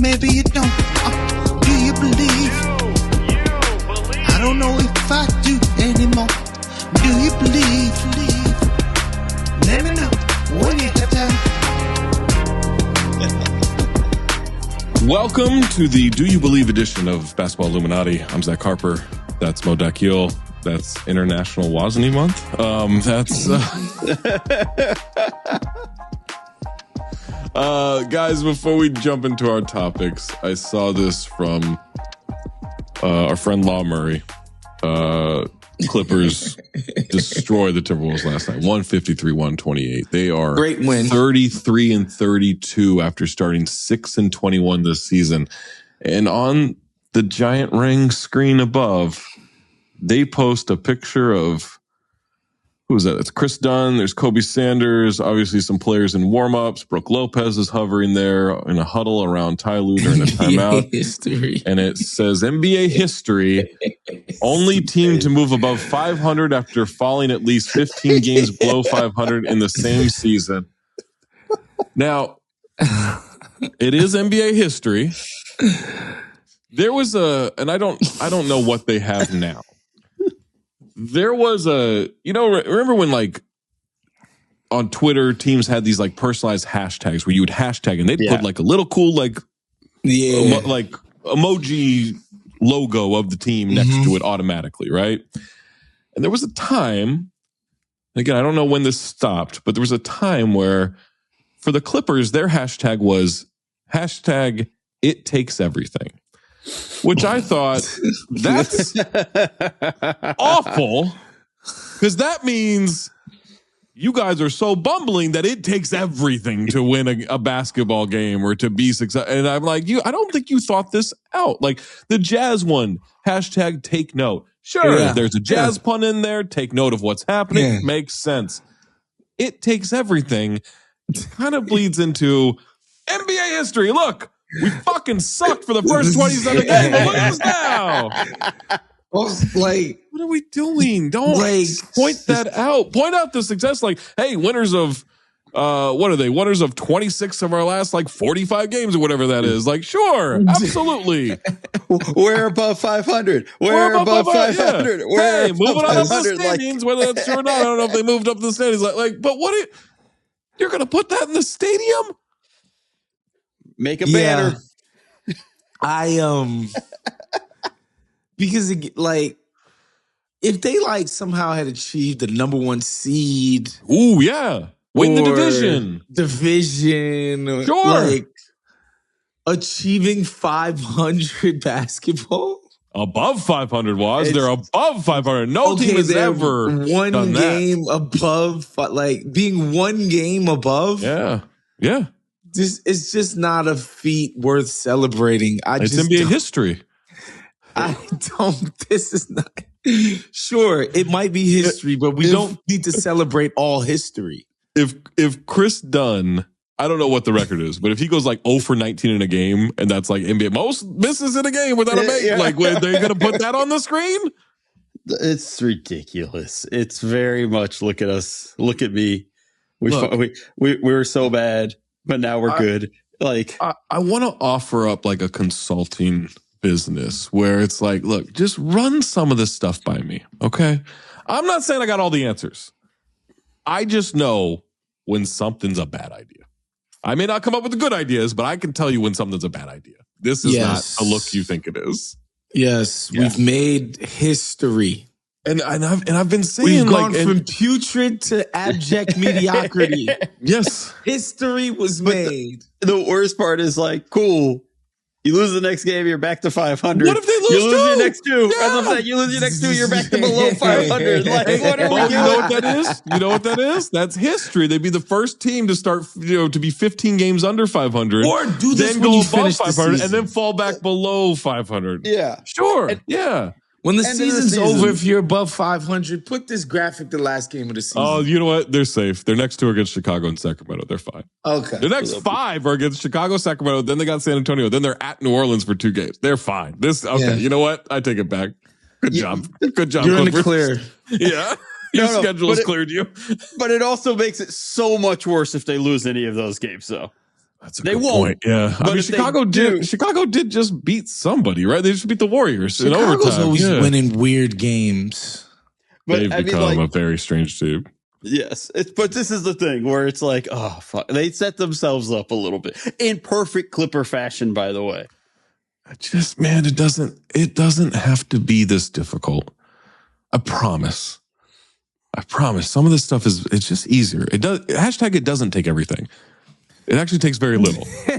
maybe you don't. Do you believe? I don't know if I do anymore. Do you believe? Let me know when you have time. Welcome to the Do You Believe edition of Basketball Illuminati. I'm Zach Harper. That's Dakhil. That's International Wosny Month. Guys, before we jump into our topics, I saw this from our friend Lambre. Clippers destroy the Timberwolves last night, 153-128. They are great win, 33-32 after starting 6-21 this season. And on the giant ring screen above, they post a picture of, who is that? It's Chris Dunn. There's Kobe Sanders. Obviously, some players in warm-ups. Brooke Lopez is hovering there in a huddle around Ty Lue during a timeout. History. And it says, NBA history, only team to move above 500 after falling at least 15 games below 500 in the same season. Now, it is NBA history. There was and I don't know what they have now. There was remember when like on Twitter teams had these like personalized hashtags where you would hashtag and they'd put like a little cool like emoji logo of the team next to it automatically, right? And there was a time, again, I don't know when this stopped, but there was a time where for the Clippers, their hashtag was hashtag it takes everything. Which I thought, that's awful, because that means you guys are so bumbling that it takes everything to win a basketball game or to be successful. And I'm like, I don't think you thought this out. Like the Jazz one, hashtag take note. Sure, there's a Jazz pun in there. Take note of what's happening. Makes sense. It takes everything. Kind of bleeds into NBA history. Look. We fucking sucked for the first 27 games, but look at us now. Like, what are we doing? Don't point that out. Point out the success. Like, hey, winners of what are they? Winners of 26 of our last 45 games or whatever that is. Like, sure, absolutely. We're above 500. We're above 500. Yeah. Hey, moving on up the standings, whether that's true or not. I don't know if they moved up the standings. But what? You're gonna put that in the stadium? Make a banner. Because if they somehow had achieved the number one seed, win the division, sure, achieving 500 basketball, above 500 they're above 500. No team has ever one done game that. above, being one game above. Yeah. It's just not a feat worth celebrating. It's NBA history. This is not. Sure, it might be history, but we don't need to celebrate all history. If Chris Dunn, I don't know what the record is, but if he goes 0 for 19 in a game, and that's NBA most misses in a game without a make, they're going to put that on the screen? It's ridiculous. It's very much look at us, look at me. We were so bad. But now we're good. I want to offer up a consulting business where it's look, just run some of this stuff by me, okay? I'm not saying I got all the answers. I just know when something's a bad idea. I may not come up with the good ideas, but I can tell you when something's a bad idea. This is not a look you think it is. Yes, we've made history. And I've been saying we've gone from putrid to abject mediocrity. Yes, history was made. The worst part is cool. You lose the next game, you're back to 500. What if they lose You lose two? your next two. Yeah. As I'm saying, you lose your next two, you're back to below 500. What are we doing? You know what that is? You know what that is? That's history. They'd be the first team to start, to be 15 games under 500, or do this then when go you above finish 500, and then fall back below 500. Yeah, sure. When the season's over, if you're above 500, put this graphic the last game of the season. Oh, you know what? They're safe. Their next two are against Chicago and Sacramento. They're fine. Okay. The next 5 are against Chicago, Sacramento. Then they got San Antonio. Then they're at New Orleans for 2 games. They're fine. You know what? I take it back. Good job. Good job. You're in the clear. Yeah. Your schedule has cleared you. But it also makes it so much worse if they lose any of those games, though. That's a good point. Yeah. I mean, Chicago did just beat somebody, right? They just beat the Warriors in overtime. Chicago's always winning weird games. But they've become a very strange team. Yes. But this is the thing where it's like, oh, fuck. They set themselves up a little bit in perfect Clipper fashion, by the way. Just, man, it doesn't have to be this difficult. I promise. Some of this stuff it's just easier. It doesn't take everything. It actually takes very little. All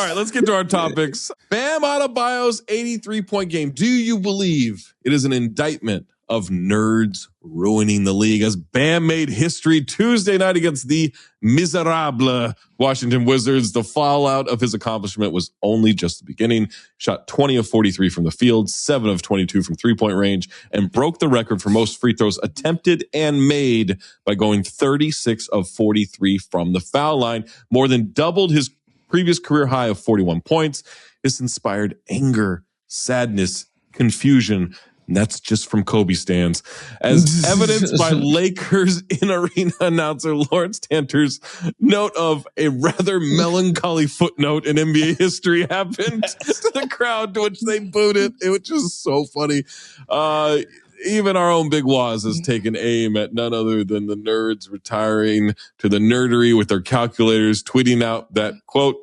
right, let's get to our topics. Bam Adebayo's 83-point game. Do you believe it is an indictment of nerds ruining the league, as Bam made history Tuesday night against the miserable Washington Wizards? The fallout of his accomplishment was only just the beginning. Shot 20 of 43 from the field, 7 of 22 from three-point range, and broke the record for most free throws attempted and made by going 36 of 43 from the foul line, more than doubled his previous career high of 41 points. This inspired anger, sadness, confusion. And that's just from Kobe stands, as evidenced by Lakers in-arena announcer Lawrence Tanter's note of a rather melancholy footnote in NBA history happened to the crowd, to which they booed it. It was just so funny. Even our own Big Waz has taken aim at none other than the nerds retiring to the nerdery with their calculators, tweeting out that, quote,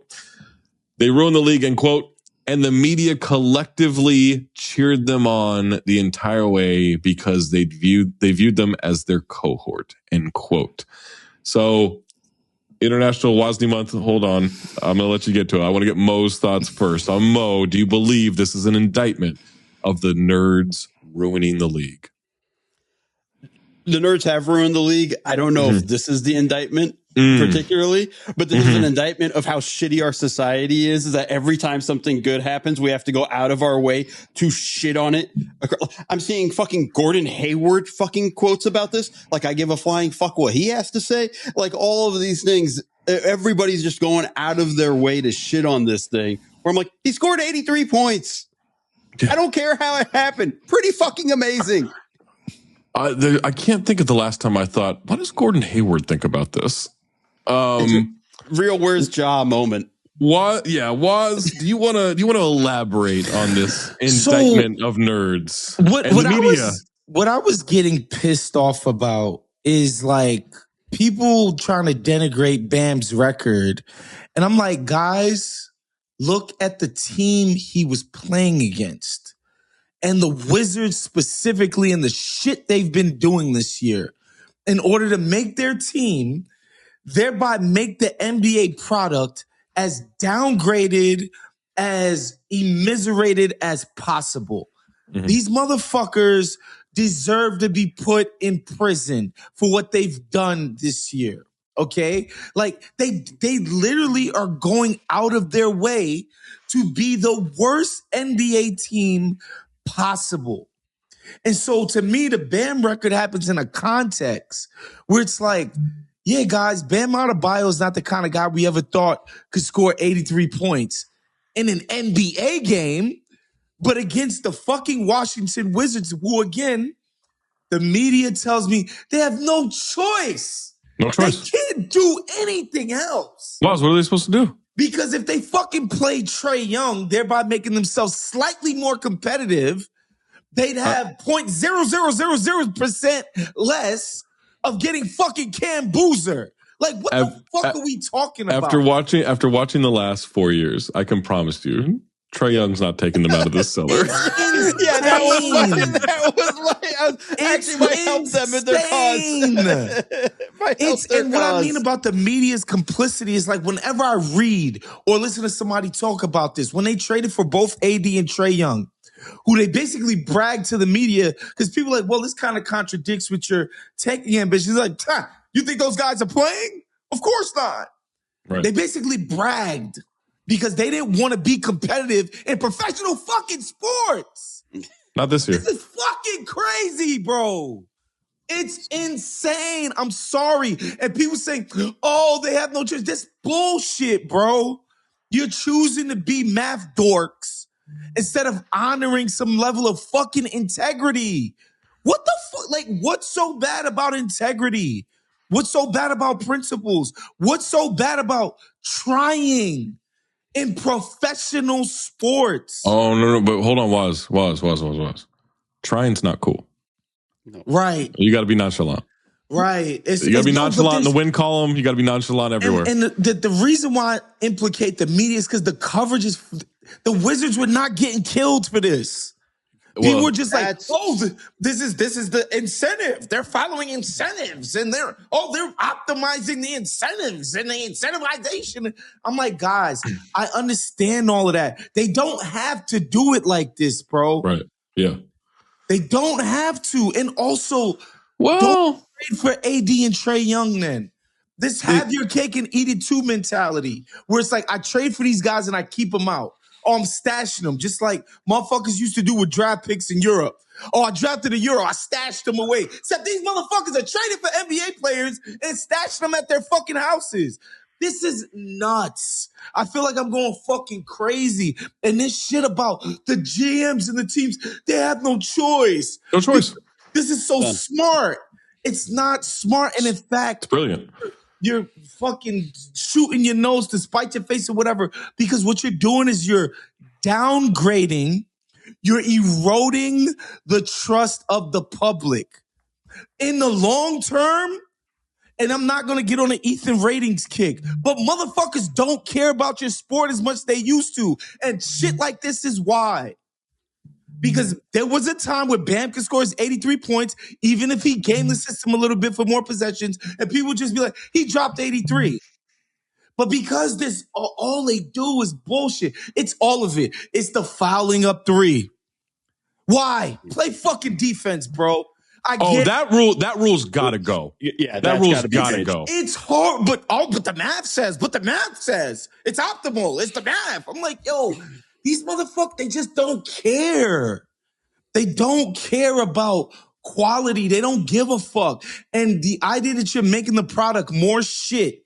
they ruined the league, and, quote, and the media collectively cheered them on the entire way because they viewed them as their cohort, end quote. So, International Wosny Month, hold on. I'm going to let you get to it. I want to get Mo's thoughts first. Mo, do you believe this is an indictment of the nerds ruining the league? The nerds have ruined the league. I don't know if this is the indictment particularly, but this is an indictment of how shitty our society is that every time something good happens, we have to go out of our way to shit on it. I'm seeing fucking Gordon Hayward fucking quotes about this. Like, I give a flying fuck what he has to say. Like, all of these things, everybody's just going out of their way to shit on this thing. Where I'm like, he scored 83 points. I don't care how it happened. Pretty fucking amazing. I can't think of the last time I thought, what does Gordon Hayward think about this? Real where's Ja moment. What? Yeah, do you want to elaborate on this indictment of nerds and the media? What I was getting pissed off about is like people trying to denigrate Bam's record, and I'm like, guys, look at the team he was playing against. And the Wizards specifically, and the shit they've been doing this year in order to make their team, thereby make the NBA product as downgraded, as immiserated as possible. Mm-hmm. These motherfuckers deserve to be put in prison for what they've done this year. Okay? Like, they literally are going out of their way to be the worst NBA team possible. And so to me, the Bam record happens in a context where it's like, yeah, guys, Bam Adebayo is not the kind of guy we ever thought could score 83 points in an NBA game, but against the fucking Washington Wizards, who, again, the media tells me they have no choice. No choice. They can't do anything else. What are they supposed to do? Because if they fucking play Trae Young, thereby making themselves slightly more competitive, they'd have 0.0000% less of getting fucking Cam Boozer. Like, what the fuck are we talking about? After watching the last 4 years, I can promise you, Trae Young's not taking them out of the cellar. That was actually might help them in their cause. What I mean about the media's complicity is, like, whenever I read or listen to somebody talk about this, when they traded for both AD and Trae Young, who they basically brag to the media, because people are like, well, this kind of contradicts with your tanking ambitions. Like, you think those guys are playing? Of course not. Right. They basically bragged because they didn't want to be competitive in professional fucking sports. Not this year. This is fucking crazy, bro. It's insane. I'm sorry. And people saying, oh, they have no choice. That's bullshit, bro. You're choosing to be math dorks instead of honoring some level of fucking integrity. What the fuck? Like, what's so bad about integrity? What's so bad about principles? What's so bad about trying in professional sports? Oh, no, but hold on, was. Trying's not cool. No. Right. You got to be nonchalant. Right. You got to be nonchalant in the win column. You got to be nonchalant everywhere. And the reason why I implicate the media is because the coverage is, the Wizards were not getting killed for this. People were just like, this is the incentive. They're following incentives and they're optimizing the incentives and the incentivization. I'm like, guys, I understand all of that. They don't have to do it like this, bro. Right. Yeah. They don't have to. And also, well, don't trade for AD and Trae Young then. This have your cake and eat it too mentality, where it's like, I trade for these guys and I keep them out. Oh, I'm stashing them, just like motherfuckers used to do with draft picks in Europe. Oh, I drafted a Euro, I stashed them away. Except these motherfuckers are trading for NBA players and stashing them at their fucking houses. This is nuts. I feel like I'm going fucking crazy. And this shit about the GMs and the teams, they have no choice. No choice. This is so smart. It's not smart. And in fact, it's brilliant. You're fucking shooting your nose to spite your face or whatever, because what you're doing is you're downgrading, you're eroding the trust of the public. In the long term, and I'm not going to get on an Ethan ratings kick, but motherfuckers don't care about your sport as much as they used to. And shit like this is why. Because there was a time where Bam could score his 83 points, even if he gamed the system a little bit for more possessions, and people would just be like, he dropped 83. But because this, all they do is bullshit. It's all of it. It's the fouling up three. Why? Play fucking defense, bro. That rule's got to go. Yeah, that rule's got to go. It's hard, but the math says it's optimal. It's the math. I'm like, yo, these motherfuckers, they just don't care. They don't care about quality. They don't give a fuck. And the idea that you're making the product more shit,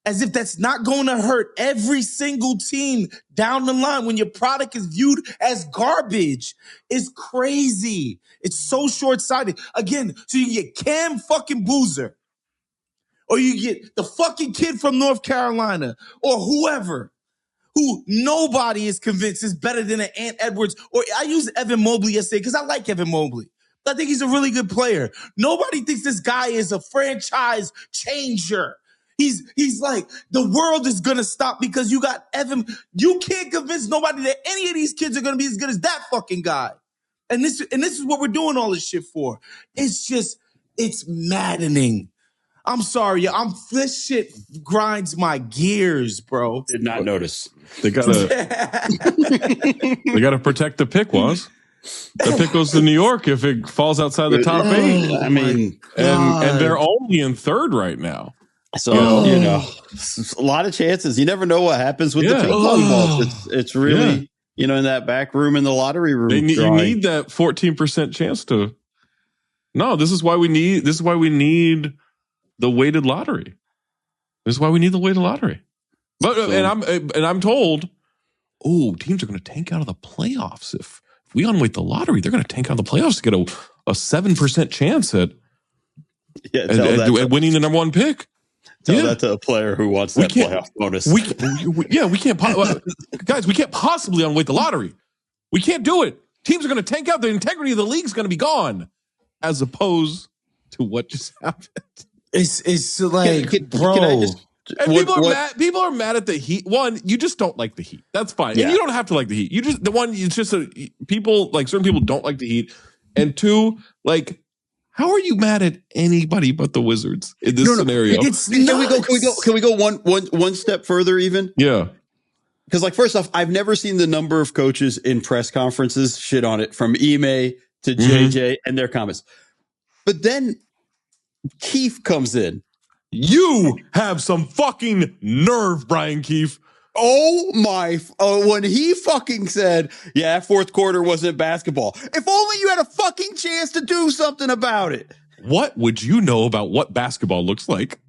as if that's not going to hurt every single team down the line when your product is viewed as garbage, is crazy. It's so short-sighted. Again, so you get Cam fucking Boozer, or you get the fucking kid from North Carolina, or whoever, who nobody is convinced is better than an Ant Edwards. Or I used Evan Mobley yesterday because I like Evan Mobley. I think he's a really good player. Nobody thinks this guy is a franchise changer. He's like, the world is going to stop because you got Evan. You can't convince nobody that any of these kids are going to be as good as that fucking guy. And this is what we're doing all this shit for. It's maddening. I'm sorry, this shit grinds my gears, bro. Did not notice. They gotta protect the pick, was. The pick goes to New York if it falls outside the top 8. I mean, and they're only in 3rd right now. So, a lot of chances. You never know what happens with the ping pong balls. It's really, in that back room in the lottery room. You need that 14% chance to. No, this is why we need the weighted lottery. This is why we need the weighted lottery. But I'm told, teams are going to tank out of the playoffs if we unweight the lottery. They're going to tank out of the playoffs to get a 7% chance at winning the number 1 pick. Tell that to a player who wants that playoff bonus. We can't, guys. We can't possibly unweight the lottery. We can't do it. Teams are going to tank out. The integrity of the league is going to be gone, as opposed to what just happened. It's like, bro. People are mad at the Heat. One, you just don't like the Heat. That's fine. Yeah. And you don't have to like the Heat. People, like certain people don't like the Heat. And 2, like, how are you mad at anybody but the Wizards in this scenario? Can we go one step further even? Yeah. Because, like, first off, I've never seen the number of coaches in press conferences shit on it, from Ime to JJ and their comments. But then Keefe comes in. You have some fucking nerve, Brian Keefe. When he fucking said, yeah, 4th quarter wasn't basketball. If only you had a fucking chance to do something about it. What would you know about what basketball looks like?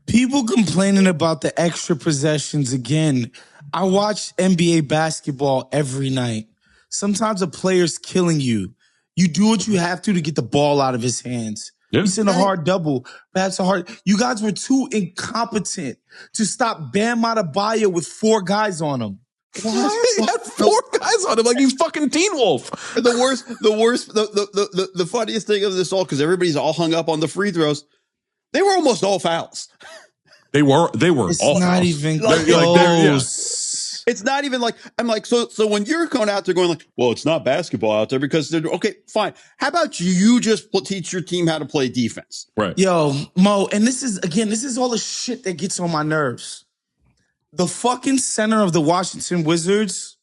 People complaining about the extra possessions again. I watch NBA basketball every night. Sometimes a player's killing you. You do what you have to get the ball out of his hands. Yeah. He's in a hard double. That's a hard. You guys were too incompetent to stop Bam Adebayo with 4 guys on him. He had 4 guys on him like he's fucking Teen Wolf. The funniest thing of this all, because everybody's all hung up on the free throws, they were almost all fouls. They were It's all not fouls. even Like, close. It's not even like, I'm like, so when you're going out there going like, well, it's not basketball out there because they're okay, fine. How about you just teach your team how to play defense? Right. Yo, Mo, and this is all the shit that gets on my nerves. The fucking center of the Washington Wizards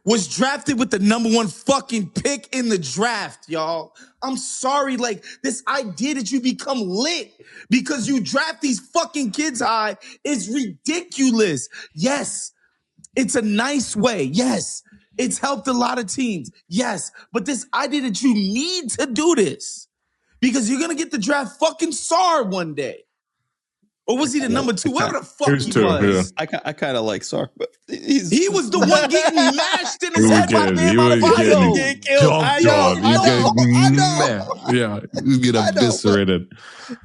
was drafted with the #1 fucking pick in the draft, y'all. I'm sorry, like, this idea that you become lit because you draft these fucking kids high is ridiculous. Yes, it's a nice way. Yes, it's helped a lot of teams. Yes, but this idea that you need to do this because you're going to get the draft fucking Sarr one day. Or was he the #2? Whatever the fuck Here's he 2, was. yeah. I kind of like Sarr, but He was the one getting mashed in his He head by was Bam getting Adebayo. getting killed. I know. Yeah, he's getting eviscerated.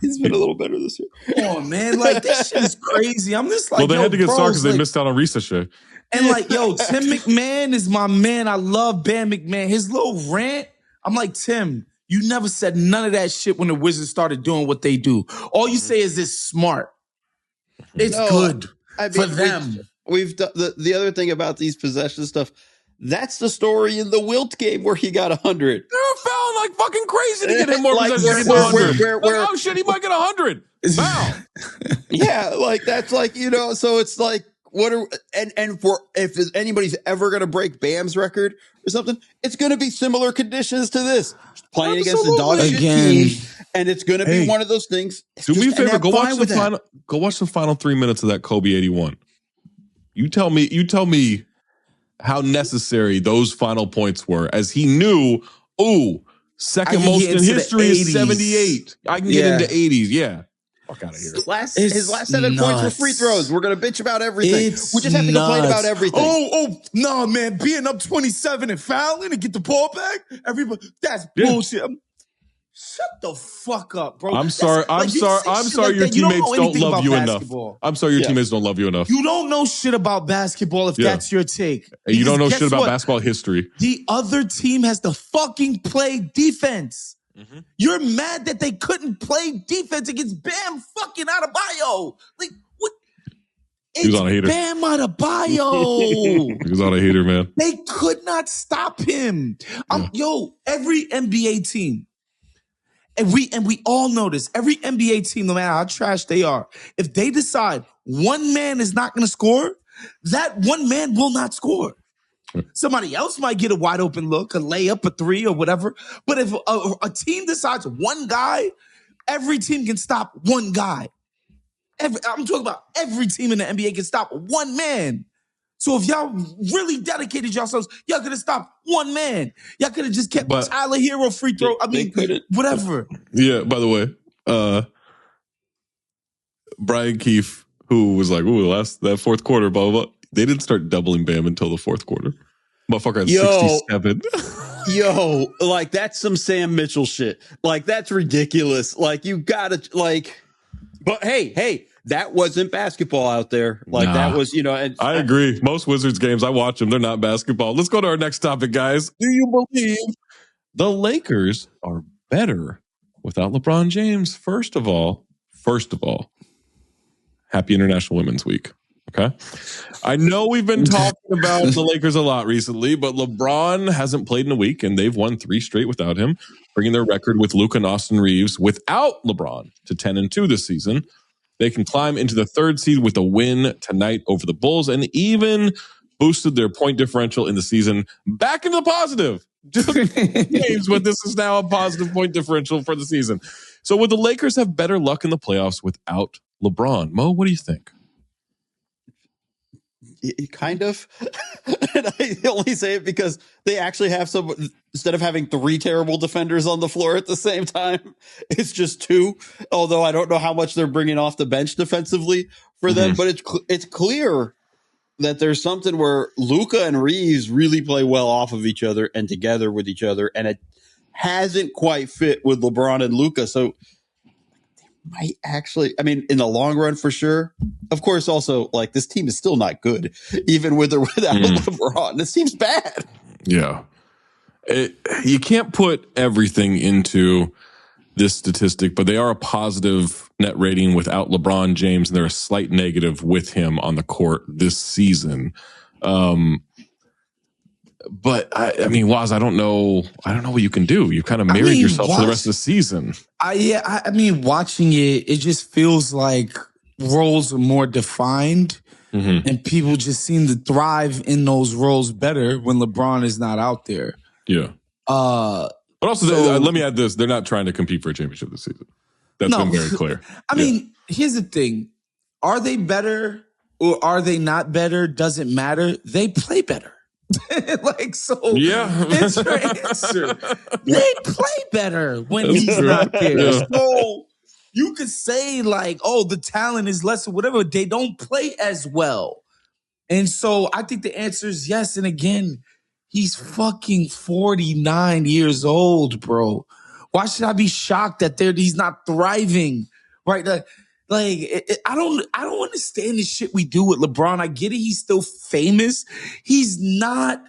He's been a little better this year. Come on, man. Like, this shit is crazy. I'm just like, Well, they had to get Sarr because like, they missed out on Risa. And like, yo, Tim McMahon is my man. I love Bam McMahon. His little rant, I'm like, Tim, you never said none of that shit when the Wizards started doing what they do. All you say is it's smart. It's good for them. We've done the other thing about these possession stuff. That's the story in the Wilt game where he got 100. They were fouling like fucking crazy to get him more Like, possessions. Oh shit, he might get 100. Foul. Yeah, like that's like, so it's like, what are and for if anybody's ever going to break Bam's record or something, it's going to be similar conditions to this. Playing against the dog shit team, and it's going to be one of those things. Do me a favor, go watch the final 3 minutes of that Kobe 81. You tell me how necessary those final points were, as he knew, second most in history is 78. I can get into 80s. Yeah. Fuck out of here. His last 7 points were free throws. We're going to bitch about everything. We just have to complain about everything. No, man. Being up 27 and fouling and get the ball back. Everybody, that's bullshit. Shut the fuck up, bro. I'm sorry. I'm sorry. Your teammates don't love you enough. I'm sorry. Your teammates don't love you enough. You don't know shit about basketball if that's your take. And you don't know shit about basketball history. The other team has to fucking play defense. Mm-hmm. You're mad that they couldn't play defense against Bam fucking Adebayo. Like, what? He was on a hater. Bam Adebayo. He was on a hater, man. They could not stop him. Every NBA team, and we all know this, every NBA team, no matter how trash they are, if they decide one man is not going to score, that one man will not score. Somebody else might get a wide open look, a layup, a 3 or whatever. But if a team decides one guy, every team can stop one guy. I'm talking about every team in the NBA can stop one man. So if y'all really dedicated yourselves, y'all could have stopped one man. Y'all could have just kept Tyler Hero free throw. Whatever. Yeah, by the way, Brian Keefe, who was like, that fourth quarter, blah, blah, blah. They didn't start doubling Bam until the fourth quarter. Motherfucker had 67. Like, that's some Sam Mitchell shit. Like, that's ridiculous. Like, you gotta, like, but hey, that wasn't basketball out there. Like, that was, I agree. Most Wizards games, I watch them. They're not basketball. Let's go to our next topic, guys. Do you believe the Lakers are better without LeBron James? First of all, happy International Women's Week. Okay. I know we've been talking about the Lakers a lot recently, but LeBron hasn't played in a week and they've won 3 straight without him, bringing their record with Luka and Austin Reeves without LeBron to 10-2 this season. They can climb into the 3rd seed with a win tonight over the Bulls and even boosted their point differential in the season back into the positive. Games, but this is now a positive point differential for the season. So would the Lakers have better luck in the playoffs without LeBron? Mo, what do you think? Kind of. And I only say it because they actually have some, instead of having 3 terrible defenders on the floor at the same time, it's just 2. Although I don't know how much they're bringing off the bench defensively for them, but it's clear that there's something where Luka and Reeves really play well off of each other and together with each other. And it hasn't quite fit with LeBron and Luka. So might actually, I mean, in the long run for sure. Of course, also like this team is still not good, even with or without LeBron. This team's bad. Yeah. You can't put everything into this statistic, but they are a positive net rating without LeBron James, and they're a slight negative with him on the court this season. But I mean, Waz, I don't know what you can do. You kind of married yourself for the rest of the season. I mean, watching it just feels like roles are more defined, and people just seem to thrive in those roles better when LeBron is not out there. Yeah. But also, let me add this: they're not trying to compete for a championship this season. That's been very clear. I mean, here's the thing: are they better or are they not better? Doesn't matter. They play better. Like, so it's your answer. They play better when he's not there. Yeah. So you could say like, oh, the talent is less or whatever. They don't play as well. And so I think the answer is yes. And again, he's fucking 49 years old, bro. Why should I be shocked that he's not thriving? Right? I don't understand the shit we do with LeBron. I get it. He's still famous. He's not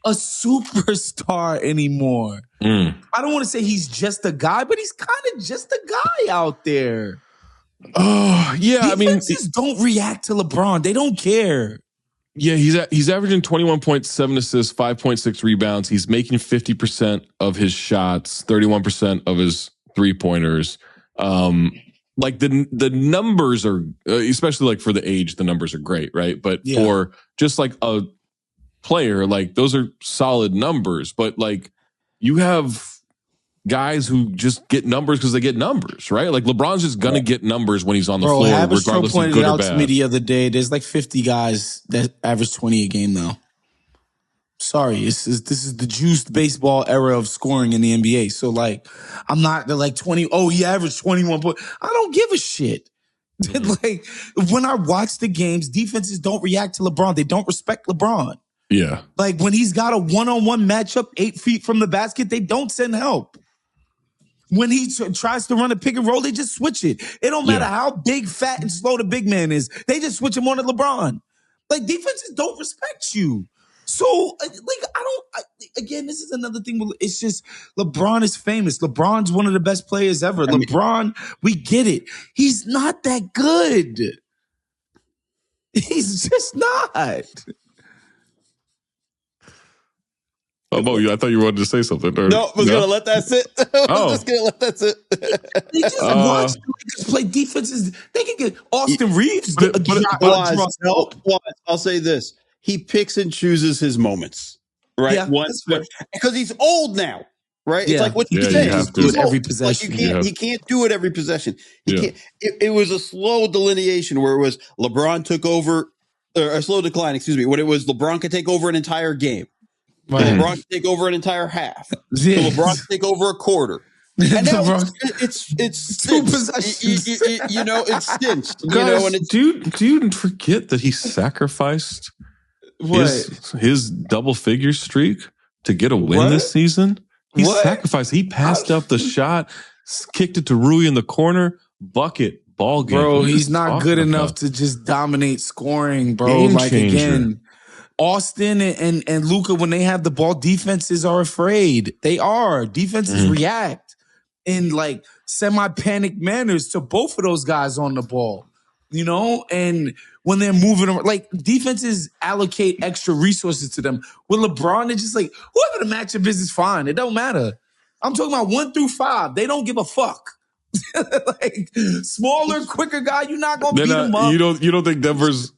a superstar anymore. I don't want to say he's just a guy, but he's kind of just a guy out there. Oh, yeah. Defenses don't react to LeBron. They don't care. Yeah, he's averaging 21.7 assists, 5.6 rebounds. He's making 50% of his shots, 31% of his three-pointers. Like the numbers are, especially like for the age, the numbers are great, right? But for just like a player, like those are solid numbers. But like you have guys who just get numbers because they get numbers, right? Like LeBron's just gonna get numbers when he's on the floor, regardless of good or bad. Pointed out to me the other day. There's like 50 guys that average 20 a game now. Sorry, this is the juiced baseball era of scoring in the NBA. So like, I'm not like 20. Oh, he averaged 21 points. I don't give a shit. Like when I watch the games, defenses don't react to LeBron. They don't respect LeBron. Yeah. Like when he's got a one-on-one matchup 8 feet from the basket, they don't send help. When he tries to run a pick and roll, they just switch it. It don't matter how big, fat, and slow the big man is. They just switch him on to LeBron. Like defenses don't respect you. So like again, this is another thing. It's just LeBron is famous. LeBron's one of the best players ever. LeBron, we get it. He's not that good. He's just not. Oh, Mo, I thought you wanted to say something. No, I was going to let that sit. I was just going to let that sit. They just watch the Lakers play defenses. They can get Austin Reeves. I'll say this. He picks and chooses his moments, right? Yeah, because he's old now, right? Yeah. It's like what you say. say. You have to do it every possession. Like he can't do it every possession. He can't. It was a slow delineation where it was LeBron took over, or a slow decline, excuse me, when it was LeBron could take over an entire game. Right. LeBron can take over an entire half. So LeBron can take over a quarter. And now it's two possessions. You know, it's cinched. Guys, do you forget that he sacrificed his double figure streak to get a win this season? He sacrificed. He passed up the shot, kicked it to Rui in the corner, bucket, ball game. Bro, he's not good enough to just dominate scoring, bro. Game like changer. Again. Austin and Luka, when they have the ball, defenses are afraid. They are. Defenses react in like semi-panic manners to both of those guys on the ball, you know? And when they're moving around, like defenses allocate extra resources to them. With LeBron, it's just like, whoever the matchup is fine. It don't matter. I'm talking about 1 through 5. They don't give a fuck. Like smaller, quicker guy, you're not going to beat him up. You don't think Denver's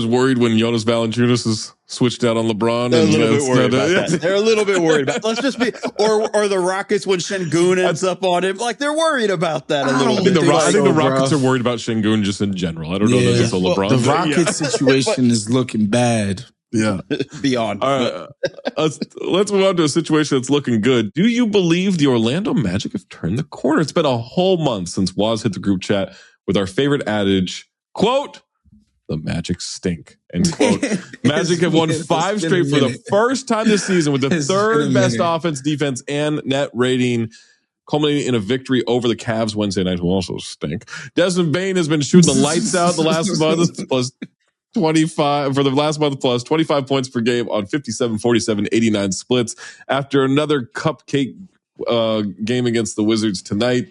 worried when Jonas Valanciunas is switched out on LeBron? They're a little bit worried about that. They're a little bit worried about. Let's just be, or the Rockets when Şengün ends up on him, like they're worried about that a little bit. I think the Rockets are worried about Şengün just in general. I don't know that it's a LeBron. The Rockets situation is looking bad. Yeah, beyond. All right, let's move on to a situation that's looking good. Do you believe the Orlando Magic have turned the corner? It's been a whole month since Waz hit the group chat with our favorite adage, quote, "The Magic stink." End quote. Magic have won 5 straight for the first time this season with the third best offense, defense, and net rating, culminating in a victory over the Cavs Wednesday night, who also stink. Desmond Bane has been shooting the lights out the last month, plus 25 for the last month, plus 25 points per game on 57, 47, 89 splits. After another cupcake game against the Wizards tonight,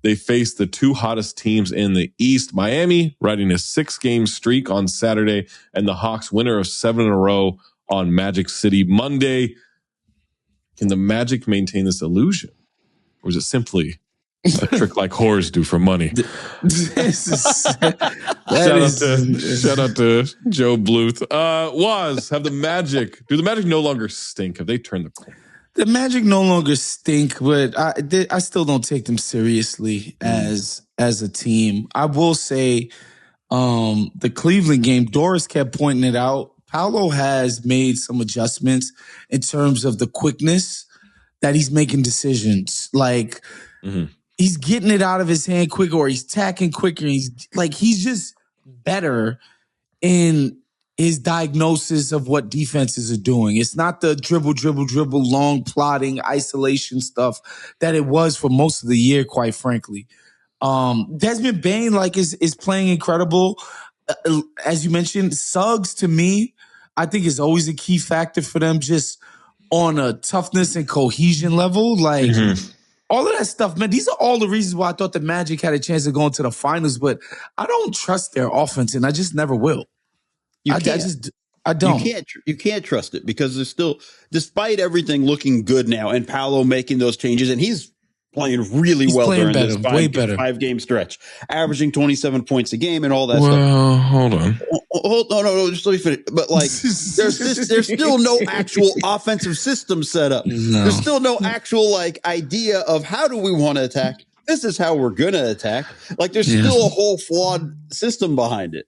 they face the 2 hottest teams in the East. Miami riding a 6-game streak on Saturday, and the Hawks winner of 7 in a row on Magic City Monday. Can the Magic maintain this illusion? Or is it simply a trick like whores do for money? Shout out to Joe Bluth. Waz, do the Magic no longer stink? Have they turned the corner? The Magic no longer stink, but I still don't take them seriously as a team. I will say the Cleveland game, Doris kept pointing it out. Paolo has made some adjustments in terms of the quickness that he's making decisions. Like, he's getting it out of his hand quicker, or he's tacking quicker. He's just better in his diagnosis of what defenses are doing. It's not the dribble, long plotting, isolation stuff that it was for most of the year, quite frankly. Desmond Bane, is playing incredible. As you mentioned, Suggs, to me, I think is always a key factor for them, just on a toughness and cohesion level. All of that stuff, man, these are all the reasons why I thought the Magic had a chance of going to the finals, but I don't trust their offense, and I just never will. I don't. You can't trust it because there's still, despite everything looking good now and Paolo making those changes, and he's playing really well during this 5-game stretch, averaging 27 points a game and all that stuff. Well, hold on. No, just let me finish. But there's still no actual offensive system set up. No. There's still no actual idea of how do we want to attack. This is how we're going to attack. There's still a whole flawed system behind it.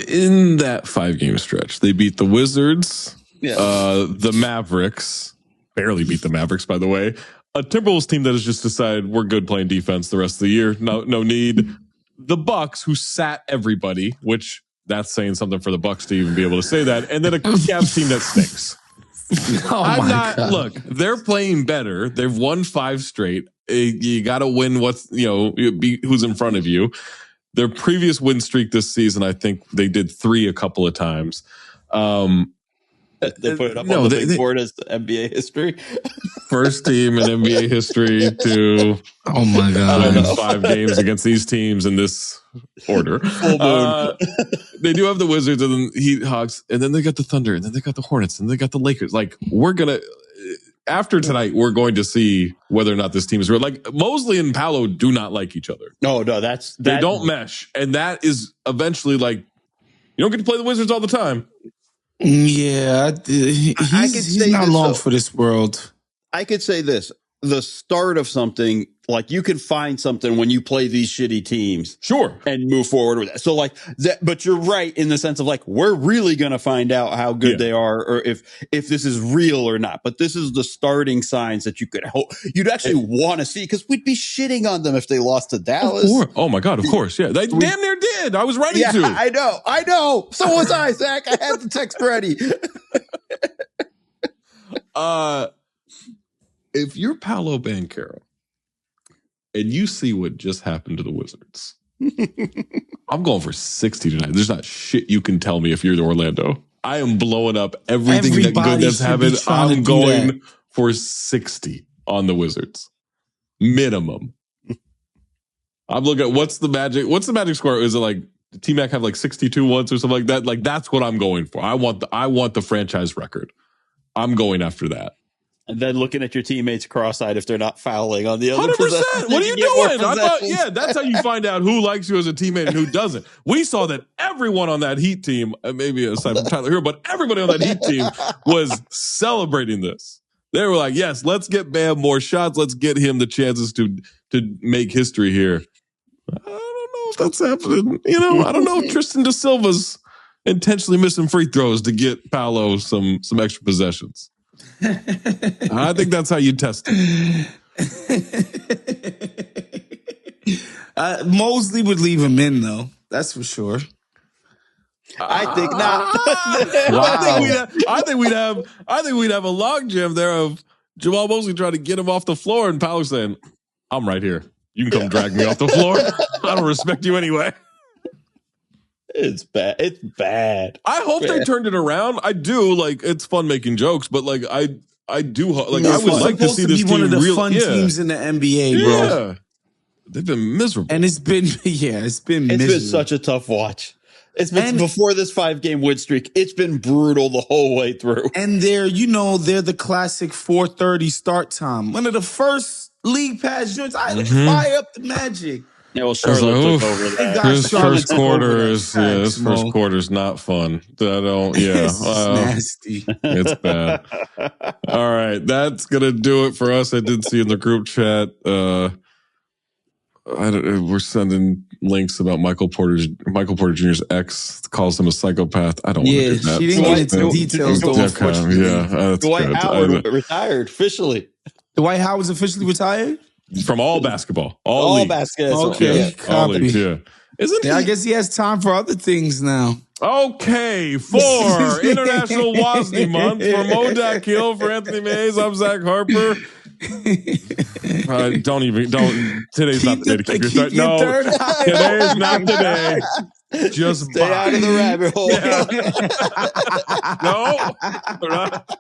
In that 5-game stretch, they beat the Wizards, the Mavericks, barely beat the Mavericks, by the way. A Timberwolves team that has just decided we're good playing defense the rest of the year. No need. The Bucks, who sat everybody, which that's saying something for the Bucks to even be able to say that. And then a Cavs team that stinks. Look, they're playing better. They've won 5 straight. You got to win who's in front of you. Their previous win streak this season, I think they did 3 a couple of times. They put it up on the big board as the NBA history. First team in NBA history to win 5 games against these teams in this order. They do have the Wizards and then Heat, Hawks, and then they got the Thunder, and then they got the Hornets, and they got the Lakers. After tonight, we're going to see whether or not this team is real. Mosley and Paolo do not like each other. No, they don't mesh, and that is eventually you don't get to play the Wizards all the time. Yeah, he's not long for this world. I could say this. The start of something, you can find something when you play these shitty teams. Sure. And move forward with that. So but you're right in the sense of we're really going to find out how good they are or if this is real or not. But this is the starting signs that you could hope you'd actually want to see, because we'd be shitting on them if they lost to Dallas. Oh my God, of course. Yeah. They damn near did. I was ready to. I know. So was I, Zach. I had the text ready. If you're Paolo Banchero and you see what just happened to the Wizards, I'm going for 60 tonight. There's not shit you can tell me if you're the Orlando. I am blowing up everything that good that's happened. I'm going for 60 on the Wizards. Minimum. I'm looking at what's the magic score? Is it T-Mac have 62 once or something like that? That's what I'm going for. I want the franchise record. I'm going after that. And then looking at your teammates cross-eyed if they're not fouling on the other 100%. What are you doing? That's how you find out who likes you as a teammate and who doesn't. We saw that everyone on that Heat team, maybe aside from Tyler Hero, but everybody on that Heat team was celebrating this. They were like, yes, let's get Bam more shots. Let's get him the chances to make history here. I don't know if that's happening. I don't know if Tristan da Silva's intentionally missing free throws to get Paolo some extra possessions. I think that's how you test it. Mosley would leave him in, though. That's for sure. I think not. I think we'd have a logjam there of Jamal Mosley trying to get him off the floor and Power saying, "I'm right here. You can come drag me off the floor. I don't respect you anyway." It's bad. It's bad. I hope they turned it around. I do. Like, it's fun making jokes, but like I do like I would like to see this team one of the real fun teams in the NBA, bro. Yeah. They've been miserable. And it's been such a tough watch. It's been before this 5-game win streak. It's been brutal the whole way through. And they're the classic 4:30 start time. One of the first league pass joints. I fire up the Magic. Yeah, well, Charlotte took over that. His first quarter is not fun. It's nasty. It's bad. All right, that's gonna do it for us. I did see in the group chat. We're sending links about Michael Porter Jr.'s ex calls him a psychopath. I don't want to do that. She didn't get into details. That's Dwight Howard retired officially. Dwight Howard's officially retired? From all basketball. All basketball. Okay. Yeah, all leagues, yeah. Isn't he? I guess he has time for other things now. Okay, for International Wosny Month, for Mo Dakhil, for Anthony Mays, I'm Zach Harper. Today's not the day to keep your third. No, today's not the day. Just stay out of the rabbit hole. Yeah. No, we're not.